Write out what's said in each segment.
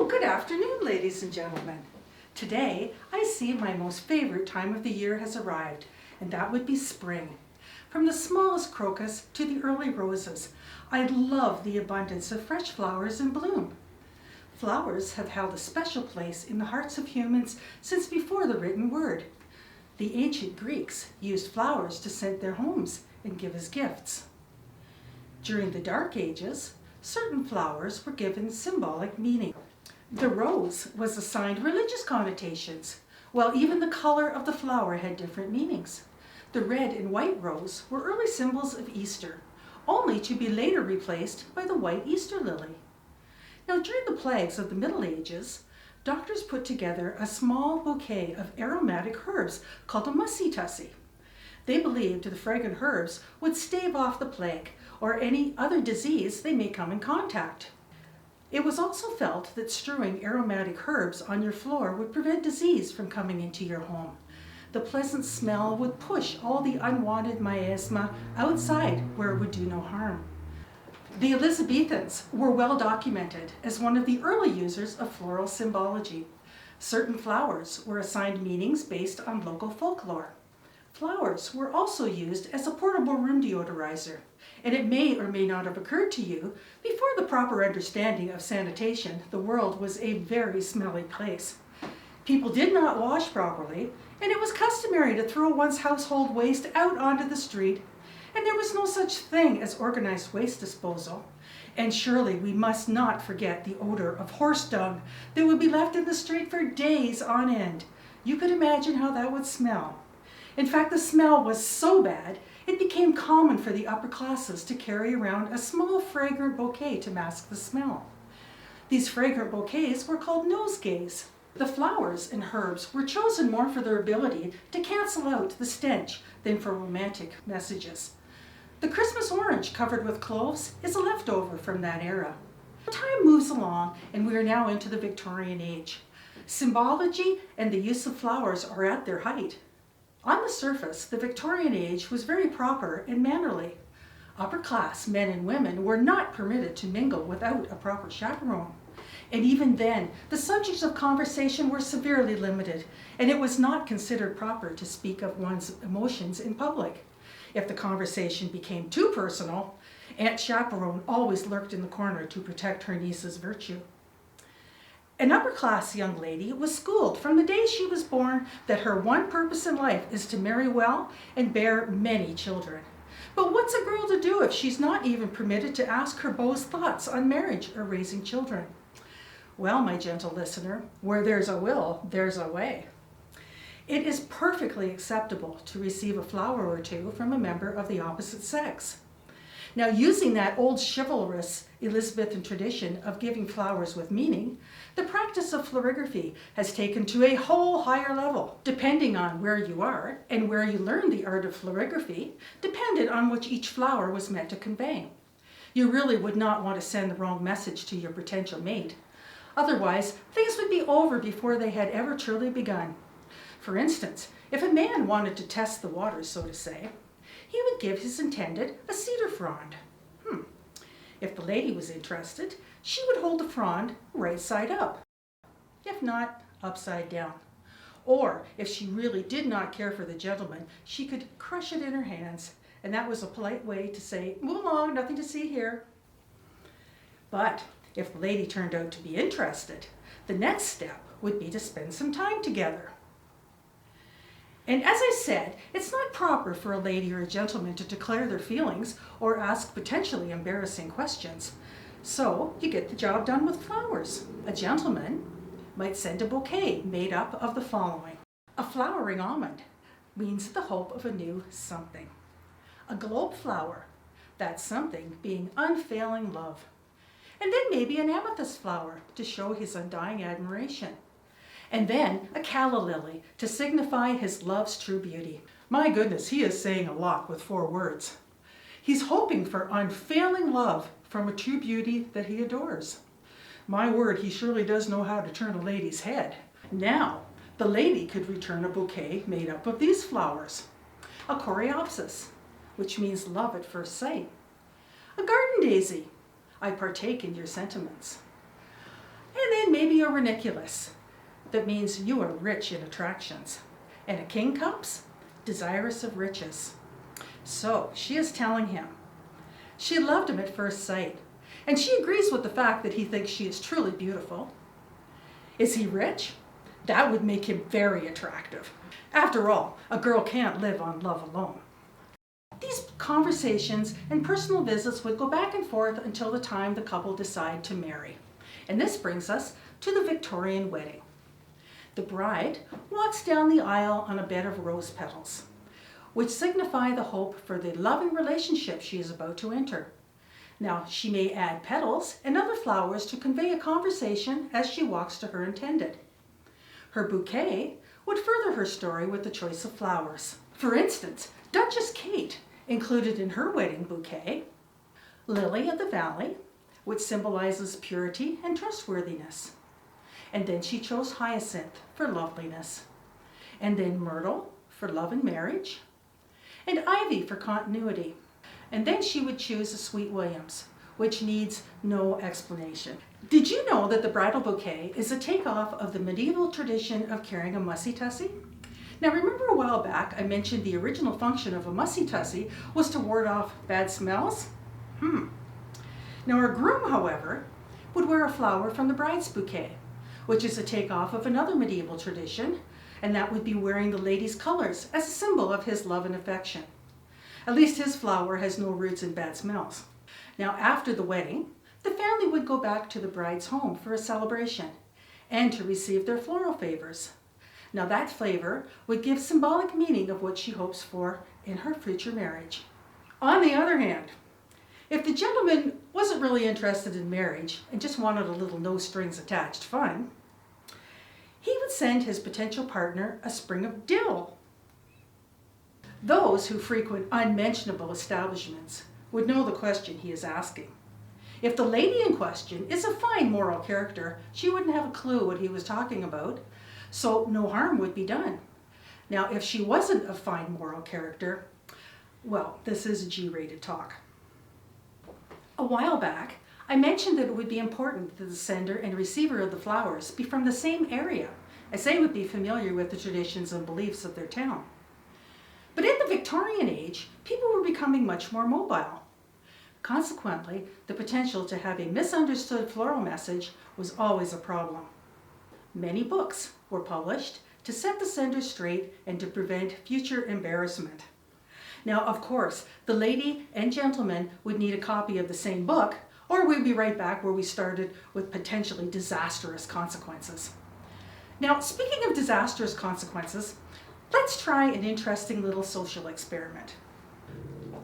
Well, good afternoon, ladies and gentlemen. Today, I see my most favorite time of the year has arrived, and that would be spring. From the smallest crocus to the early roses, I love the abundance of fresh flowers in bloom. Flowers have held a special place in the hearts of humans since before the written word. The ancient Greeks used flowers to scent their homes and give as gifts. During the Dark Ages, certain flowers were given symbolic meaning. The rose was assigned religious connotations, while even the color of the flower had different meanings. The red and white rose were early symbols of Easter, only to be later replaced by the white Easter lily. Now, during the plagues of the Middle Ages, doctors put together a small bouquet of aromatic herbs called a mussy-tussy. They believed the fragrant herbs would stave off the plague or any other disease they may come in contact. It was also felt that strewing aromatic herbs on your floor would prevent disease from coming into your home. The pleasant smell would push all the unwanted miasma outside where it would do no harm. The Elizabethans were well documented as one of the early users of floral symbology. Certain flowers were assigned meanings based on local folklore. Flowers were also used as a portable room deodorizer, and it may or may not have occurred to you, before the proper understanding of sanitation, the world was a very smelly place. People did not wash properly, and it was customary to throw one's household waste out onto the street, and there was no such thing as organized waste disposal. And surely we must not forget the odor of horse dung that would be left in the street for days on end. You could imagine how that would smell. In fact, the smell was so bad, it became common for the upper classes to carry around a small fragrant bouquet to mask the smell. These fragrant bouquets were called nosegays. The flowers and herbs were chosen more for their ability to cancel out the stench than for romantic messages. The Christmas orange covered with cloves is a leftover from that era. Time moves along, and we are now into the Victorian age. Symbology and the use of flowers are at their height. On the surface, the Victorian age was very proper and mannerly. Upper-class men and women were not permitted to mingle without a proper chaperone. And even then, the subjects of conversation were severely limited, and it was not considered proper to speak of one's emotions in public. If the conversation became too personal, Aunt Chaperone always lurked in the corner to protect her niece's virtue. An upper-class young lady was schooled from the day she was born that her one purpose in life is to marry well and bear many children. But what's a girl to do if she's not even permitted to ask her beau's thoughts on marriage or raising children? Well, my gentle listener, where there's a will, there's a way. It is perfectly acceptable to receive a flower or two from a member of the opposite sex. Now, using that old chivalrous Elizabethan tradition of giving flowers with meaning, the practice of floriography has taken to a whole higher level. Depending on where you are and where you learned the art of floriography, depended on what each flower was meant to convey. You really would not want to send the wrong message to your potential mate. Otherwise, things would be over before they had ever truly begun. For instance, if a man wanted to test the waters, so to say, he would give his intended a cedar frond. If the lady was interested, she would hold the frond right side up. If not, upside down. Or, if she really did not care for the gentleman, she could crush it in her hands, and that was a polite way to say, "Move along, nothing to see here." But if the lady turned out to be interested, the next step would be to spend some time together. And as I said, it's not proper for a lady or a gentleman to declare their feelings or ask potentially embarrassing questions. So you get the job done with flowers. A gentleman might send a bouquet made up of the following. A flowering almond means the hope of a new something. A globe flower, that something being unfailing love. And then maybe an amethyst flower to show his undying admiration. And then a calla lily to signify his love's true beauty. My goodness, he is saying a lot with 4 words. He's hoping for unfailing love from a true beauty that he adores. My word, he surely does know how to turn a lady's head. Now, the lady could return a bouquet made up of these flowers. A coreopsis, which means love at first sight. A garden daisy, I partake in your sentiments. And then maybe a ranunculus. That means you are rich in attractions. And a king comes, desirous of riches. So she is telling him she loved him at first sight, and she agrees with the fact that he thinks she is truly beautiful. Is he rich? That would make him very attractive. After all, a girl can't live on love alone. These conversations and personal visits would go back and forth until the time the couple decide to marry. And this brings us to the Victorian wedding. The bride walks down the aisle on a bed of rose petals, which signify the hope for the loving relationship she is about to enter. Now, she may add petals and other flowers to convey a conversation as she walks to her intended. Her bouquet would further her story with the choice of flowers. For instance, Duchess Kate included in her wedding bouquet Lily of the Valley, which symbolizes purity and trustworthiness. And then she chose Hyacinth for loveliness. And then Myrtle for love and marriage. And Ivy for continuity. And then she would choose a Sweet Williams, which needs no explanation. Did you know that the bridal bouquet is a takeoff of the medieval tradition of carrying a mussy-tussy? Now remember a while back I mentioned the original function of a mussy-tussy was to ward off bad smells? Now our groom, however, would wear a flower from the bride's bouquet, which is a takeoff of another medieval tradition, and that would be wearing the lady's colors as a symbol of his love and affection. At least his flower has no roots in bad smells. Now after the wedding, the family would go back to the bride's home for a celebration and to receive their floral favors. Now that flavor would give symbolic meaning of what she hopes for in her future marriage. On the other hand, if the gentleman wasn't really interested in marriage and just wanted a little no strings attached fun, he would send his potential partner a sprig of dill. Those who frequent unmentionable establishments would know the question he is asking. If the lady in question is a fine moral character, she wouldn't have a clue what he was talking about, so no harm would be done. Now, if she wasn't a fine moral character, well, this is a G-rated talk. A while back, I mentioned that it would be important that the sender and receiver of the flowers be from the same area, as they would be familiar with the traditions and beliefs of their town. But in the Victorian age, people were becoming much more mobile. Consequently, the potential to have a misunderstood floral message was always a problem. Many books were published to set the sender straight and to prevent future embarrassment. Now, of course, the lady and gentleman would need a copy of the same book, or we'd be right back where we started with potentially disastrous consequences. Now, speaking of disastrous consequences, let's try an interesting little social experiment.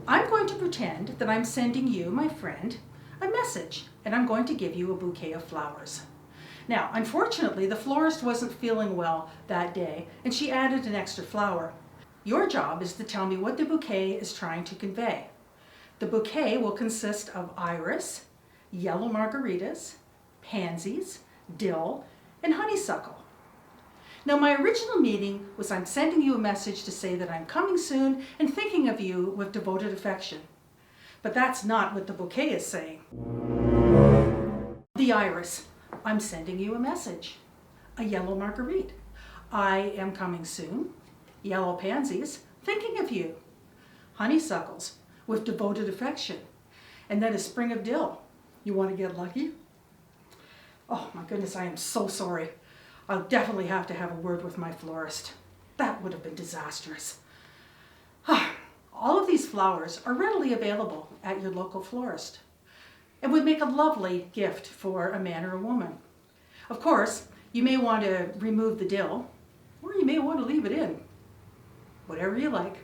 I'm going to pretend that I'm sending you, my friend, a message, and I'm going to give you a bouquet of flowers. Now, unfortunately, the florist wasn't feeling well that day, and she added an extra flower. Your job is to tell me what the bouquet is trying to convey. The bouquet will consist of iris, yellow margaritas, pansies, dill, and honeysuckle. Now, my original meaning was I'm sending you a message to say that I'm coming soon and thinking of you with devoted affection. But that's not what the bouquet is saying. The iris, I'm sending you a message. A yellow marguerite, I am coming soon. Yellow pansies, thinking of you. Honeysuckles, with devoted affection. And then a sprig of dill. You want to get lucky? Oh my goodness, I am so sorry. I'll definitely have to have a word with my florist. That would have been disastrous. All of these flowers are readily available at your local florist and would make a lovely gift for a man or a woman. Of course, you may want to remove the dill, or you may want to leave it in. Whatever you like.